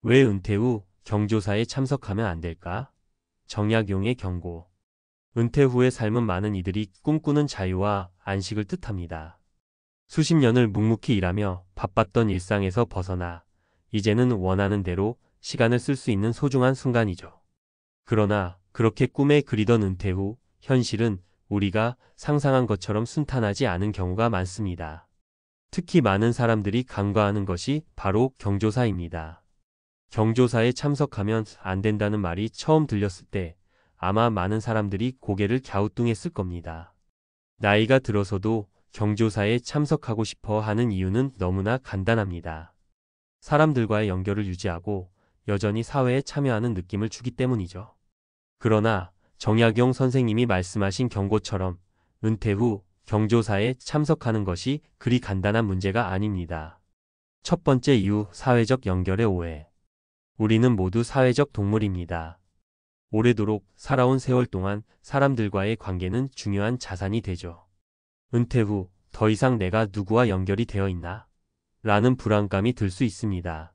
왜 은퇴 후 경조사에 참석하면 안 될까? 정약용의 경고. 은퇴 후의 삶은 많은 이들이 꿈꾸는 자유와 안식을 뜻합니다. 수십 년을 묵묵히 일하며 바빴던 일상에서 벗어나 이제는 원하는 대로 시간을 쓸 수 있는 소중한 순간이죠. 그러나 그렇게 꿈에 그리던 은퇴 후 현실은 우리가 상상한 것처럼 순탄하지 않은 경우가 많습니다. 특히 많은 사람들이 간과하는 것이 바로 경조사입니다. 경조사에 참석하면 안 된다는 말이 처음 들렸을 때 아마 많은 사람들이 고개를 갸우뚱했을 겁니다. 나이가 들어서도 경조사에 참석하고 싶어 하는 이유는 너무나 간단합니다. 사람들과의 연결을 유지하고 여전히 사회에 참여하는 느낌을 주기 때문이죠. 그러나 정약용 선생님이 말씀하신 경고처럼 은퇴 후 경조사에 참석하는 것이 그리 간단한 문제가 아닙니다. 첫 번째 이유, 사회적 연결의 오해. 우리는 모두 사회적 동물입니다. 오래도록 살아온 세월 동안 사람들과의 관계는 중요한 자산이 되죠. 은퇴 후 더 이상 내가 누구와 연결이 되어 있나? 라는 불안감이 들 수 있습니다.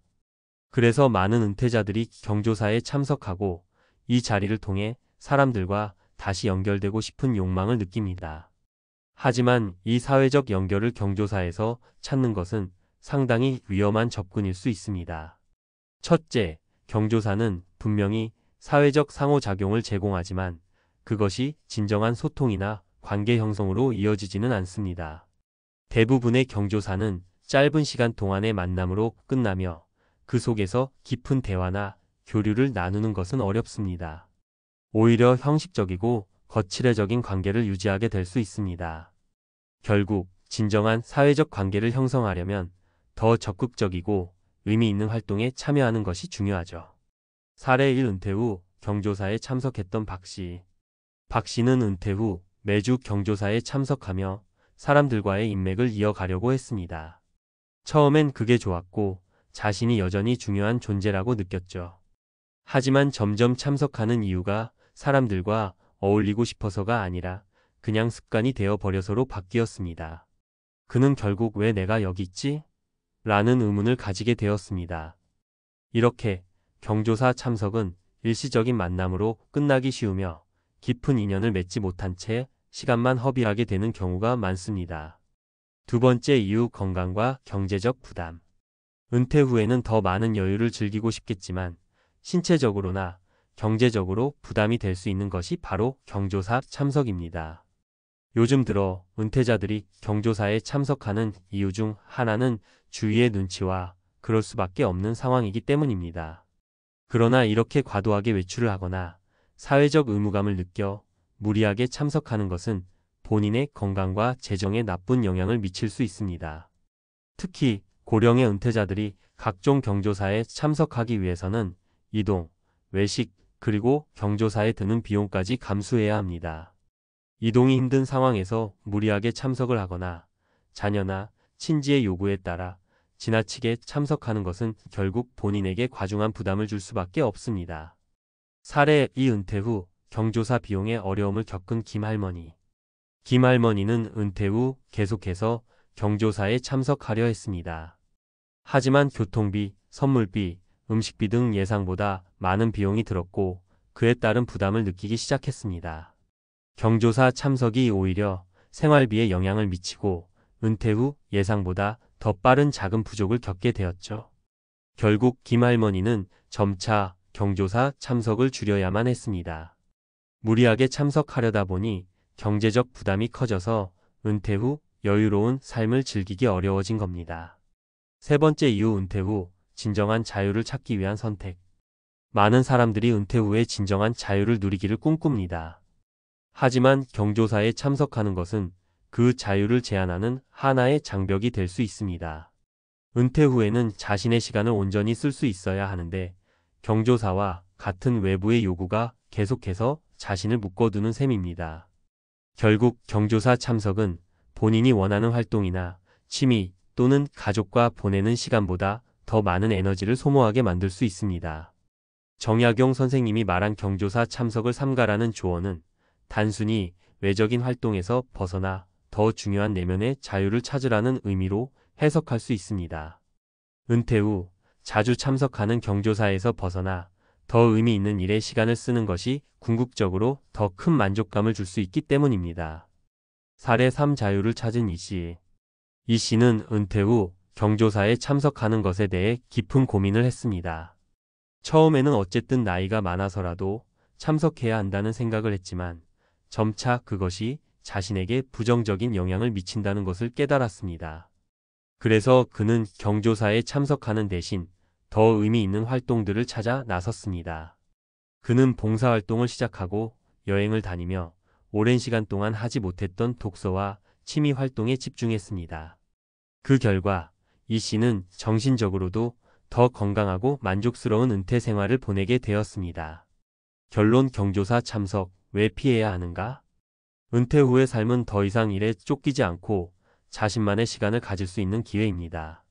그래서 많은 은퇴자들이 경조사에 참석하고 이 자리를 통해 사람들과 다시 연결되고 싶은 욕망을 느낍니다. 하지만 이 사회적 연결을 경조사에서 찾는 것은 상당히 위험한 접근일 수 있습니다. 첫째, 경조사는 분명히 사회적 상호작용을 제공하지만 그것이 진정한 소통이나 관계 형성으로 이어지지는 않습니다. 대부분의 경조사는 짧은 시간 동안의 만남으로 끝나며 그 속에서 깊은 대화나 교류를 나누는 것은 어렵습니다. 오히려 형식적이고 거칠해적인 관계를 유지하게 될 수 있습니다. 결국 진정한 사회적 관계를 형성하려면 더 적극적이고 의미 있는 활동에 참여하는 것이 중요하죠. 사례 1. 은퇴 후 경조사에 참석했던 박씨. 박씨는 은퇴 후 매주 경조사에 참석하며 사람들과의 인맥을 이어가려고 했습니다. 처음엔 그게 좋았고 자신이 여전히 중요한 존재라고 느꼈죠. 하지만 점점 참석하는 이유가 사람들과 어울리고 싶어서가 아니라 그냥 습관이 되어 버려서로 바뀌었습니다. 그는 결국 왜 내가 여기 있지? 라는 의문을 가지게 되었습니다. 이렇게 경조사 참석은 일시적인 만남으로 끝나기 쉬우며 깊은 인연을 맺지 못한 채 시간만 허비하게 되는 경우가 많습니다. 두 번째 이유, 건강과 경제적 부담. 은퇴 후에는 더 많은 여유를 즐기고 싶겠지만 신체적으로나 경제적으로 부담이 될 수 있는 것이 바로 경조사 참석입니다. 요즘 들어 은퇴자들이 경조사에 참석하는 이유 중 하나는 주위의 눈치와 그럴 수밖에 없는 상황이기 때문입니다. 그러나 이렇게 과도하게 외출을 하거나 사회적 의무감을 느껴 무리하게 참석하는 것은 본인의 건강과 재정에 나쁜 영향을 미칠 수 있습니다. 특히 고령의 은퇴자들이 각종 경조사에 참석하기 위해서는 이동, 외식, 그리고 경조사에 드는 비용까지 감수해야 합니다. 이동이 힘든 상황에서 무리하게 참석을 하거나 자녀나 친지의 요구에 따라 지나치게 참석하는 것은 결국 본인에게 과중한 부담을 줄 수밖에 없습니다. 사례 2. 은퇴 후 경조사 비용에 어려움을 겪은 김할머니. 김할머니는 은퇴 후 계속해서 경조사에 참석하려 했습니다. 하지만 교통비, 선물비, 음식비 등 예상보다 많은 비용이 들었고 그에 따른 부담을 느끼기 시작했습니다. 경조사 참석이 오히려 생활비에 영향을 미치고 은퇴 후 예상보다 더 빠른 자금 부족을 겪게 되었죠. 결국 김할머니는 점차 경조사 참석을 줄여야만 했습니다. 무리하게 참석하려다 보니 경제적 부담이 커져서 은퇴 후 여유로운 삶을 즐기기 어려워진 겁니다. 세 번째 이유, 은퇴 후 진정한 자유를 찾기 위한 선택. 많은 사람들이 은퇴 후에 진정한 자유를 누리기를 꿈꿉니다. 하지만 경조사에 참석하는 것은 그 자유를 제한하는 하나의 장벽이 될 수 있습니다. 은퇴 후에는 자신의 시간을 온전히 쓸 수 있어야 하는데 경조사와 같은 외부의 요구가 계속해서 자신을 묶어두는 셈입니다. 결국 경조사 참석은 본인이 원하는 활동이나 취미 또는 가족과 보내는 시간보다 더 많은 에너지를 소모하게 만들 수 있습니다. 정약용 선생님이 말한 경조사 참석을 삼가라는 조언은 단순히 외적인 활동에서 벗어나 더 중요한 내면의 자유를 찾으라는 의미로 해석할 수 있습니다. 은퇴 후 자주 참석하는 경조사에서 벗어나 더 의미 있는 일에 시간을 쓰는 것이 궁극적으로 더 큰 만족감을 줄 수 있기 때문입니다. 사례 3 자유를 찾은 이 씨. 이 씨는 은퇴 후 경조사에 참석하는 것에 대해 깊은 고민을 했습니다. 처음에는 어쨌든 나이가 많아서라도 참석해야 한다는 생각을 했지만 점차 그것이 자신에게 부정적인 영향을 미친다는 것을 깨달았습니다. 그래서 그는 경조사에 참석하는 대신 더 의미 있는 활동들을 찾아 나섰습니다. 그는 봉사활동을 시작하고 여행을 다니며 오랜 시간 동안 하지 못했던 독서와 취미 활동에 집중했습니다. 그 결과 이 씨는 정신적으로도 더 건강하고 만족스러운 은퇴 생활을 보내게 되었습니다. 결론 경조사 참석 왜 피해야 하는가? 은퇴 후의 삶은 더 이상 일에 쫓기지 않고 자신만의 시간을 가질 수 있는 기회입니다.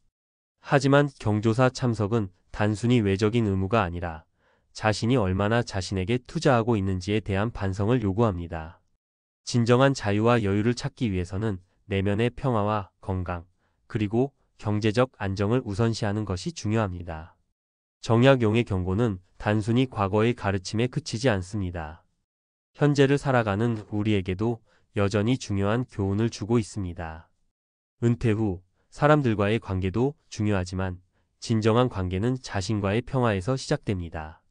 하지만 경조사 참석은 단순히 외적인 의무가 아니라 자신이 얼마나 자신에게 투자하고 있는지에 대한 반성을 요구합니다. 진정한 자유와 여유를 찾기 위해서는 내면의 평화와 건강, 그리고 경제적 안정을 우선시하는 것이 중요합니다. 정약용의 경고는 단순히 과거의 가르침에 그치지 않습니다. 현재를 살아가는 우리에게도 여전히 중요한 교훈을 주고 있습니다. 은퇴 후 사람들과의 관계도 중요하지만 진정한 관계는 자신과의 평화에서 시작됩니다.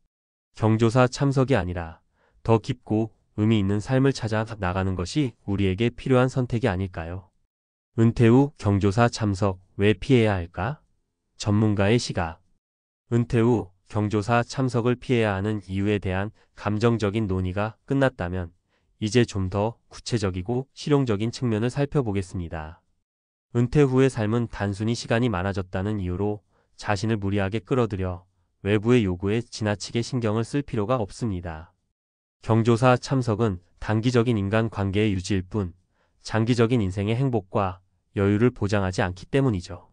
경조사 참석이 아니라 더 깊고 의미 있는 삶을 찾아 나가는 것이 우리에게 필요한 선택이 아닐까요? 은퇴 후 경조사 참석 왜 피해야 할까? 전문가의 시각. 은퇴 후 경조사 참석을 피해야 하는 이유에 대한 감정적인 논의가 끝났다면 이제 좀 더 구체적이고 실용적인 측면을 살펴보겠습니다. 은퇴 후의 삶은 단순히 시간이 많아졌다는 이유로 자신을 무리하게 끌어들여 외부의 요구에 지나치게 신경을 쓸 필요가 없습니다. 경조사 참석은 단기적인 인간관계의 유지일 뿐 장기적인 인생의 행복과 여유를 보장하지 않기 때문이죠.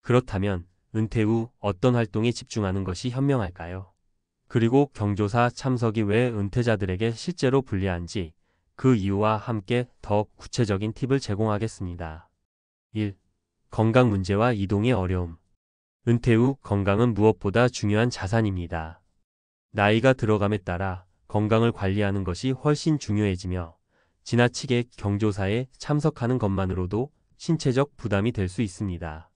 그렇다면 은퇴 후 어떤 활동에 집중하는 것이 현명할까요? 그리고 경조사 참석이 왜 은퇴자들에게 실제로 불리한지 그 이유와 함께 더 구체적인 팁을 제공하겠습니다. 1. 건강 문제와 이동의 어려움. 은퇴 후 건강은 무엇보다 중요한 자산입니다. 나이가 들어감에 따라 건강을 관리하는 것이 훨씬 중요해지며 지나치게 경조사에 참석하는 것만으로도 신체적 부담이 될 수 있습니다.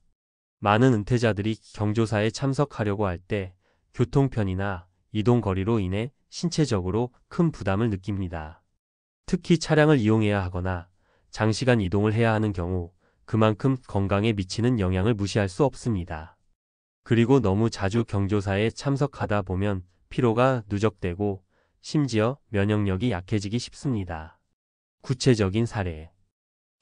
많은 은퇴자들이 경조사에 참석하려고 할 때 교통편이나 이동 거리로 인해 신체적으로 큰 부담을 느낍니다. 특히 차량을 이용해야 하거나 장시간 이동을 해야 하는 경우 그만큼 건강에 미치는 영향을 무시할 수 없습니다. 그리고 너무 자주 경조사에 참석하다 보면 피로가 누적되고 심지어 면역력이 약해지기 쉽습니다. 구체적인 사례.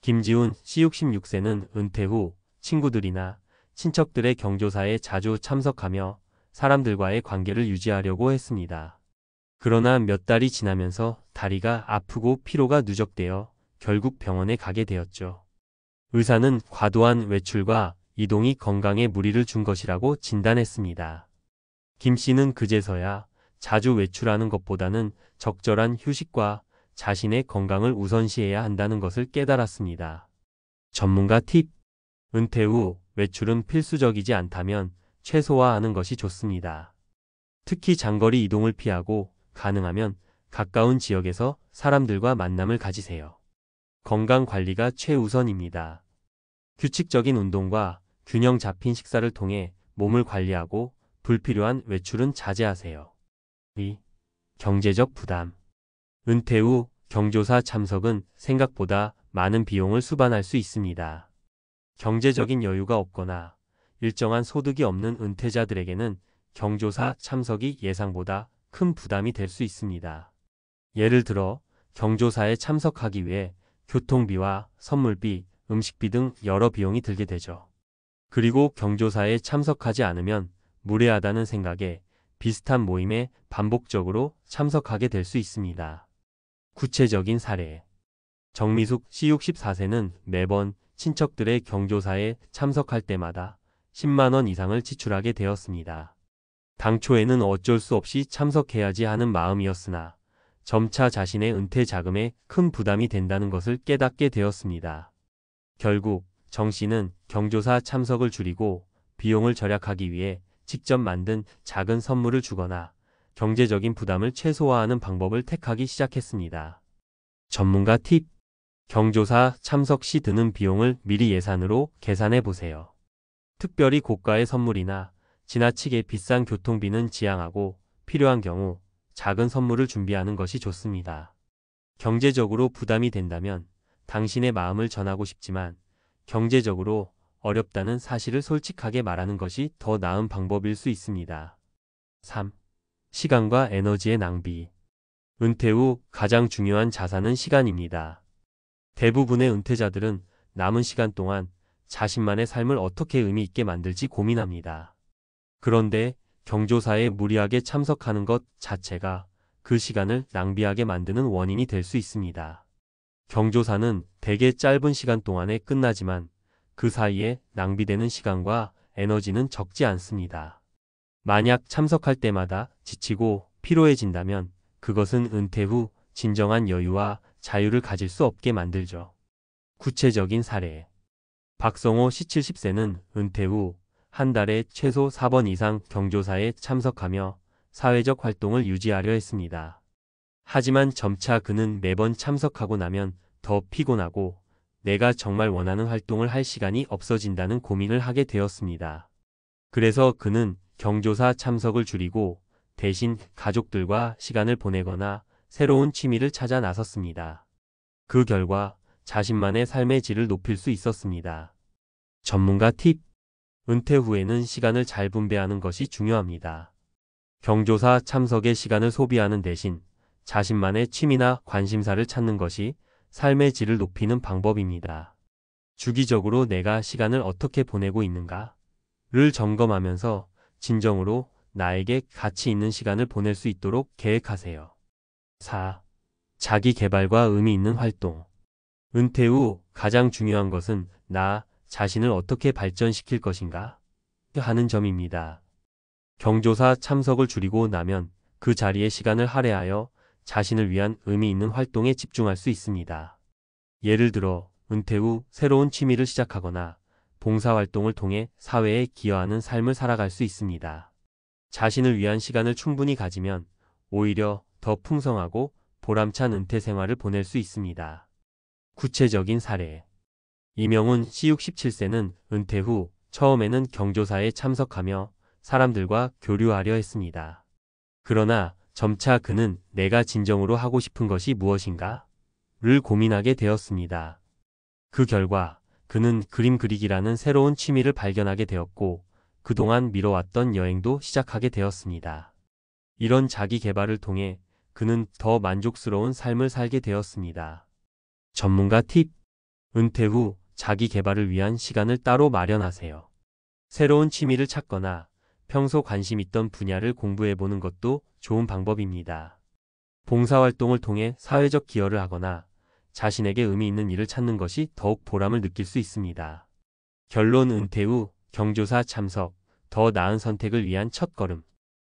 김지훈 씨 66세는 은퇴 후 친구들이나 친척들의 경조사에 자주 참석하며 사람들과의 관계를 유지하려고 했습니다. 그러나 몇 달이 지나면서 다리가 아프고 피로가 누적되어 결국 병원에 가게 되었죠. 의사는 과도한 외출과 이동이 건강에 무리를 준 것이라고 진단했습니다. 김 씨는 그제서야 자주 외출하는 것보다는 적절한 휴식과 자신의 건강을 우선시해야 한다는 것을 깨달았습니다. 전문가 팁. 은퇴 후 외출은 필수적이지 않다면 최소화하는 것이 좋습니다. 특히 장거리 이동을 피하고 가능하면 가까운 지역에서 사람들과 만남을 가지세요. 건강 관리가 최우선입니다. 규칙적인 운동과 균형 잡힌 식사를 통해 몸을 관리하고 불필요한 외출은 자제하세요. 2. 경제적 부담. 은퇴 후 경조사 참석은 생각보다 많은 비용을 수반할 수 있습니다. 경제적인 여유가 없거나 일정한 소득이 없는 은퇴자들에게는 경조사 참석이 예상보다 큰 부담이 될 수 있습니다. 예를 들어 경조사에 참석하기 위해 교통비와 선물비, 음식비 등 여러 비용이 들게 되죠. 그리고 경조사에 참석하지 않으면 무례하다는 생각에 비슷한 모임에 반복적으로 참석하게 될 수 있습니다. 구체적인 사례. 정미숙 씨 64세는 매번 친척들의 경조사에 참석할 때마다 10만 원 이상을 지출하게 되었습니다. 당초에는 어쩔 수 없이 참석해야지 하는 마음이었으나 점차 자신의 은퇴 자금에 큰 부담이 된다는 것을 깨닫게 되었습니다. 결국 정 씨는 경조사 참석을 줄이고 비용을 절약하기 위해 직접 만든 작은 선물을 주거나 경제적인 부담을 최소화하는 방법을 택하기 시작했습니다. 전문가 팁. 경조사 참석 시 드는 비용을 미리 예산으로 계산해 보세요. 특별히 고가의 선물이나 지나치게 비싼 교통비는 지양하고 필요한 경우 작은 선물을 준비하는 것이 좋습니다. 경제적으로 부담이 된다면 당신의 마음을 전하고 싶지만 경제적으로 어렵다는 사실을 솔직하게 말하는 것이 더 나은 방법일 수 있습니다. 3. 시간과 에너지의 낭비. 은퇴 후 가장 중요한 자산은 시간입니다. 대부분의 은퇴자들은 남은 시간 동안 자신만의 삶을 어떻게 의미 있게 만들지 고민합니다. 그런데 경조사에 무리하게 참석하는 것 자체가 그 시간을 낭비하게 만드는 원인이 될 수 있습니다. 경조사는 대개 짧은 시간 동안에 끝나지만 그 사이에 낭비되는 시간과 에너지는 적지 않습니다. 만약 참석할 때마다 지치고 피로해진다면 그것은 은퇴 후 진정한 여유와 자유를 가질 수 없게 만들죠. 구체적인 사례. 박성호 씨 70세는 은퇴 후 한 달에 최소 4번 이상 경조사에 참석하며 사회적 활동을 유지하려 했습니다. 하지만 점차 그는 매번 참석하고 나면 더 피곤하고 내가 정말 원하는 활동을 할 시간이 없어진다는 고민을 하게 되었습니다. 그래서 그는 경조사 참석을 줄이고 대신 가족들과 시간을 보내거나 새로운 취미를 찾아 나섰습니다. 그 결과 자신만의 삶의 질을 높일 수 있었습니다. 전문가 팁. 은퇴 후에는 시간을 잘 분배하는 것이 중요합니다. 경조사 참석에 시간을 소비하는 대신 자신만의 취미나 관심사를 찾는 것이 삶의 질을 높이는 방법입니다. 주기적으로 내가 시간을 어떻게 보내고 있는가를 점검하면서 진정으로 나에게 가치 있는 시간을 보낼 수 있도록 계획하세요. 4. 자기 개발과 의미 있는 활동. 은퇴 후 가장 중요한 것은 나 자신을 어떻게 발전시킬 것인가 하는 점입니다. 경조사 참석을 줄이고 나면 그 자리에 시간을 할애하여 자신을 위한 의미 있는 활동에 집중할 수 있습니다. 예를 들어 은퇴 후 새로운 취미를 시작하거나 봉사활동을 통해 사회에 기여하는 삶을 살아갈 수 있습니다. 자신을 위한 시간을 충분히 가지면 오히려 더 풍성하고 보람찬 은퇴 생활을 보낼 수 있습니다. 구체적인 사례. 이명훈 씨 67세는 은퇴 후 처음에는 경조사에 참석하며 사람들과 교류하려 했습니다. 그러나 점차 그는 내가 진정으로 하고 싶은 것이 무엇인가를 고민하게 되었습니다. 그 결과 그는 그림 그리기라는 새로운 취미를 발견하게 되었고 그동안 미뤄왔던 여행도 시작하게 되었습니다. 이런 자기 개발을 통해 그는 더 만족스러운 삶을 살게 되었습니다. 전문가 팁. 은퇴 후 자기 개발을 위한 시간을 따로 마련하세요. 새로운 취미를 찾거나 평소 관심 있던 분야를 공부해보는 것도 좋은 방법입니다. 봉사활동을 통해 사회적 기여를 하거나 자신에게 의미 있는 일을 찾는 것이 더욱 보람을 느낄 수 있습니다. 결론. 은퇴 후 경조사 참석, 더 나은 선택을 위한 첫걸음.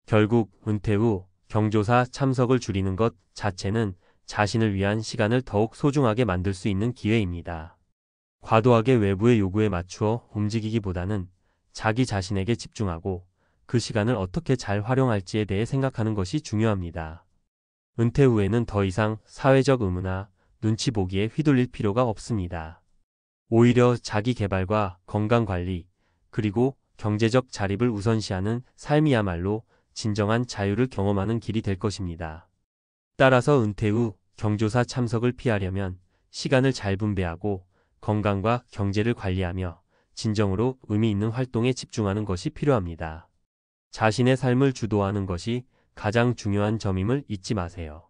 결국 은퇴 후 경조사 참석을 줄이는 것 자체는 자신을 위한 시간을 더욱 소중하게 만들 수 있는 기회입니다. 과도하게 외부의 요구에 맞추어 움직이기보다는 자기 자신에게 집중하고 그 시간을 어떻게 잘 활용할지에 대해 생각하는 것이 중요합니다. 은퇴 후에는 더 이상 사회적 의무나 눈치 보기에 휘둘릴 필요가 없습니다. 오히려 자기 개발과 건강 관리, 그리고 경제적 자립을 우선시하는 삶이야말로 진정한 자유를 경험하는 길이 될 것입니다. 따라서 은퇴 후 경조사 참석을 피하려면 시간을 잘 분배하고 건강과 경제를 관리하며 진정으로 의미 있는 활동에 집중하는 것이 필요합니다. 자신의 삶을 주도하는 것이 가장 중요한 점임을 잊지 마세요.